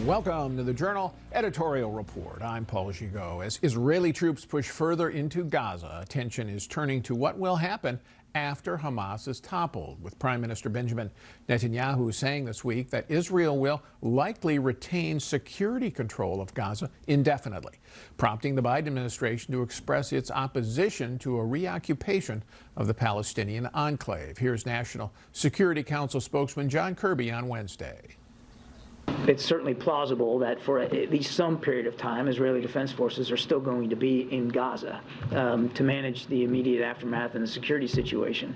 Welcome to the Journal Editorial Report. I'm Paul Gigot. As Israeli troops push further into Gaza, attention is turning to what will happen after Hamas is toppled, with Prime Minister Benjamin Netanyahu saying this week that Israel will likely retain security control of Gaza indefinitely, prompting the Biden administration to express its opposition to a reoccupation of the Palestinian enclave. Here's National Security Council spokesman John Kirby on Wednesday. It's certainly plausible that for at least some period of time, Israeli defense forces are still going to be in Gaza to manage the immediate aftermath and the security situation.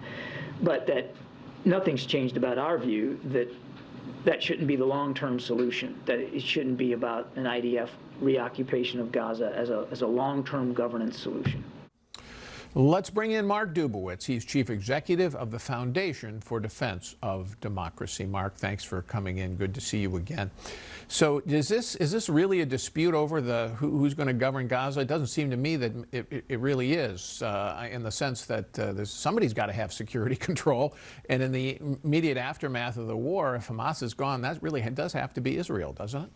But that nothing's changed about our view that that shouldn't be the long-term solution, that it shouldn't be about an IDF reoccupation of Gaza as a long-term governance solution. Let's bring in Mark Dubowitz. He's chief executive of the Foundation for Defense of Democracy. Mark, thanks for coming in. Good to see you again. So is this really a dispute over who's going to govern Gaza? It doesn't seem to me that it really is, in the sense that somebody's got to have security control. And in the immediate aftermath of the war, if Hamas is gone, that really does have to be Israel, doesn't it?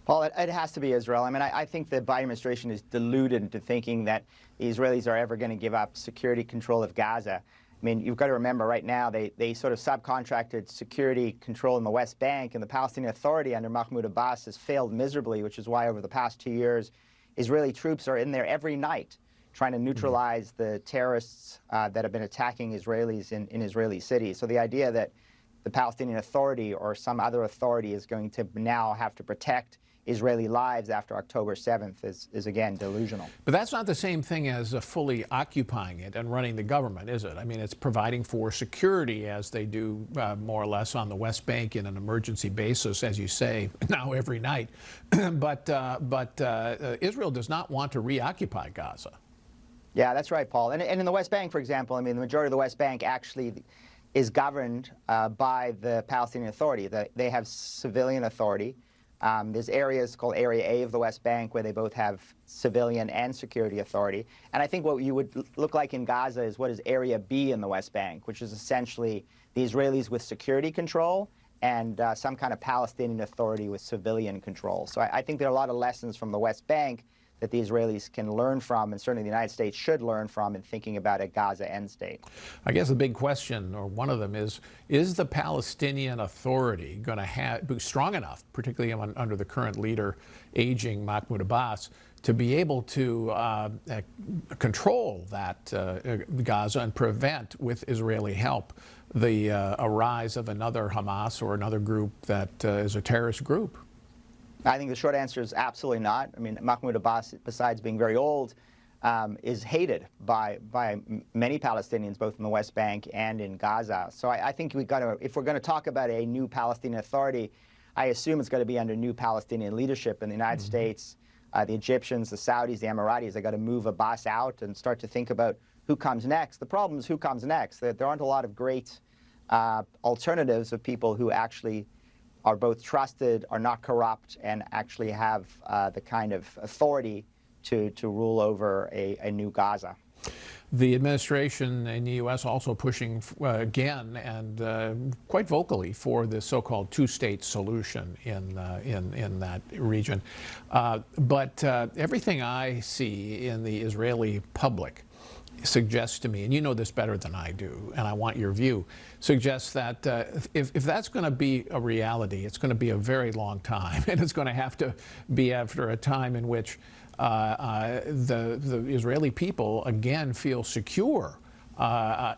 Well, it has to be Israel. I mean, I think the Biden administration is deluded into thinking that the Israelis are ever going to give up security control of Gaza. I mean, you've got to remember right now they sort of subcontracted security control in the West Bank, and the Palestinian Authority under Mahmoud Abbas has failed miserably, which is why over the past 2 years, Israeli troops are in there every night trying to neutralize the terrorists that have been attacking Israelis in Israeli cities. So the idea that the Palestinian Authority or some other authority is going to now have to protect Israeli lives after October 7th is again delusional. But that's not the same thing as fully occupying it and running the government, is it? I mean, it's providing for security as they do more or less on the West Bank in an emergency basis, as you say, now every night. but Israel does not want to reoccupy Gaza. Yeah, that's right, Paul. And in the West Bank, for example, I mean, the majority of the West Bank actually is governed by the Palestinian Authority. They have civilian authority. There's areas called Area A of the West Bank where they both have civilian and security authority. And I think what you would look like in Gaza is what is Area B in the West Bank, which is essentially the Israelis with security control and some kind of Palestinian authority with civilian control. So I think there are a lot of lessons from the West Bank that the Israelis can learn from, and certainly the United States should learn from in thinking about a Gaza end state. I guess the big question, or one of them, is the Palestinian Authority going to be strong enough, particularly under the current leader, aging Mahmoud Abbas, to be able to control that Gaza and prevent, with Israeli help, the a rise of another Hamas or another group that is a terrorist group? I think the short answer is absolutely not. I mean, Mahmoud Abbas, besides being very old, is hated by many Palestinians, both in the West Bank and in Gaza. So I think if we're going to talk about a new Palestinian Authority, I assume it's going to be under new Palestinian leadership in the United States. The Egyptians, the Saudis, the Emiratis, they got to move Abbas out and start to think about who comes next. The problem is who comes next. There aren't a lot of great alternatives of people who actually are both trusted, are not corrupt, and actually have the kind of authority to rule over a new Gaza. The administration in the U.S. also pushing again and quite vocally for the so-called two-state solution in that region. But everything I see in the Israeli public suggests to me, and you know this better than I do, and I want your view, suggests that if that's going to be a reality, it's going to be a very long time, and it's going to have to be after a time in which the Israeli people again feel secure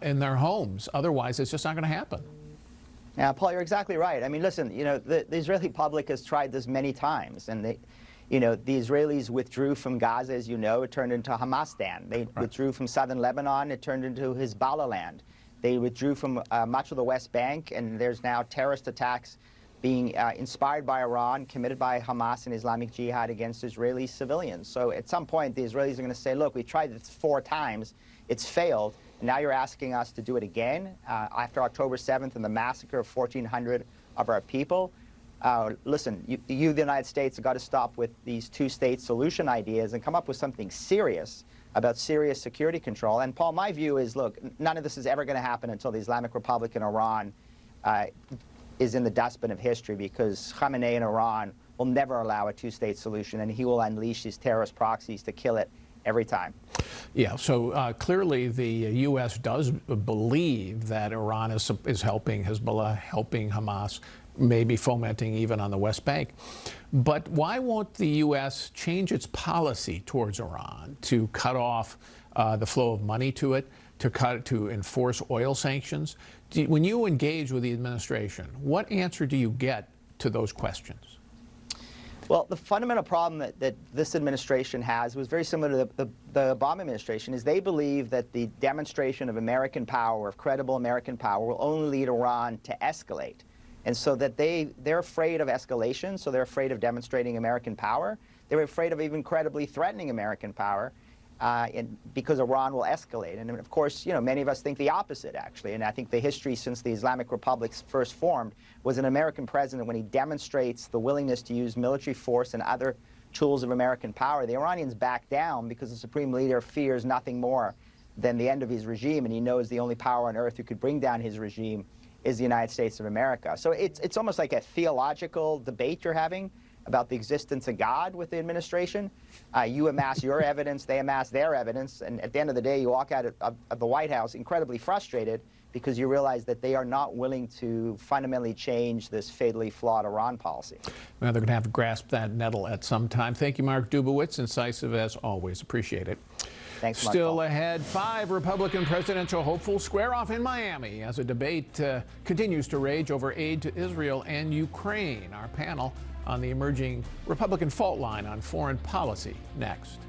in their homes. Otherwise, it's just not going to happen. Yeah, Paul, you're exactly right. I mean, listen, you know, the Israeli public has tried this many times, and the Israelis withdrew from Gaza, as you know. It turned into Hamastan. They withdrew from southern Lebanon. It turned into Hezbollah land. They withdrew from much of the West Bank, and there's now terrorist attacks being inspired by Iran, committed by Hamas and Islamic Jihad against Israeli civilians. So at some point, the Israelis are going to say, look, we tried this 4 times. It's failed. And now you're asking us to do it again after October 7th and the massacre of 1,400 of our people. Listen, the United States have got to stop with these two-state solution ideas and come up with something serious about serious security control. And Paul, my view is, look, none of this is ever going to happen until the Islamic Republic in Iran is in the dustbin of history, because Khamenei in Iran will never allow a two-state solution, and he will unleash these terrorist proxies to kill it every time. Yeah, so clearly the U.S. does believe that Iran is helping Hezbollah, helping Hamas, maybe fomenting even on the West Bank. But why won't the U.S. change its policy towards Iran to cut off the flow of money to it, to enforce oil sanctions? When you engage with the administration, what answer do you get to those questions? Well, the fundamental problem that this administration has was very similar to the Obama administration, is they believe that the demonstration of American power, of credible American power, will only lead Iran to escalate. And so that they're afraid of escalation, so they're afraid of demonstrating American power. They're afraid of even credibly threatening American power because Iran will escalate. And of course, many of us think the opposite, actually. And I think the history since the Islamic republics first formed was an American president, when he demonstrates the willingness to use military force and other tools of American power, the Iranians back down because the supreme leader fears nothing more than the end of his regime, and he knows the only power on earth who could bring down his regime is the United States of America. So it's almost like a theological debate you're having about the existence of God with the administration. You amass your evidence, they amass their evidence, and at the end of the day, you walk out of the White House incredibly frustrated because you realize that they are not willing to fundamentally change this fatally flawed Iran policy. Well, they're going to have to grasp that nettle at some time. Thank you, Mark Dubowitz. Incisive as always. Appreciate it. Thanks, Mark. Still ahead, 5 Republican presidential hopefuls square off in Miami as a debate continues to rage over aid to Israel and Ukraine. Our panel on the emerging Republican fault line on foreign policy next.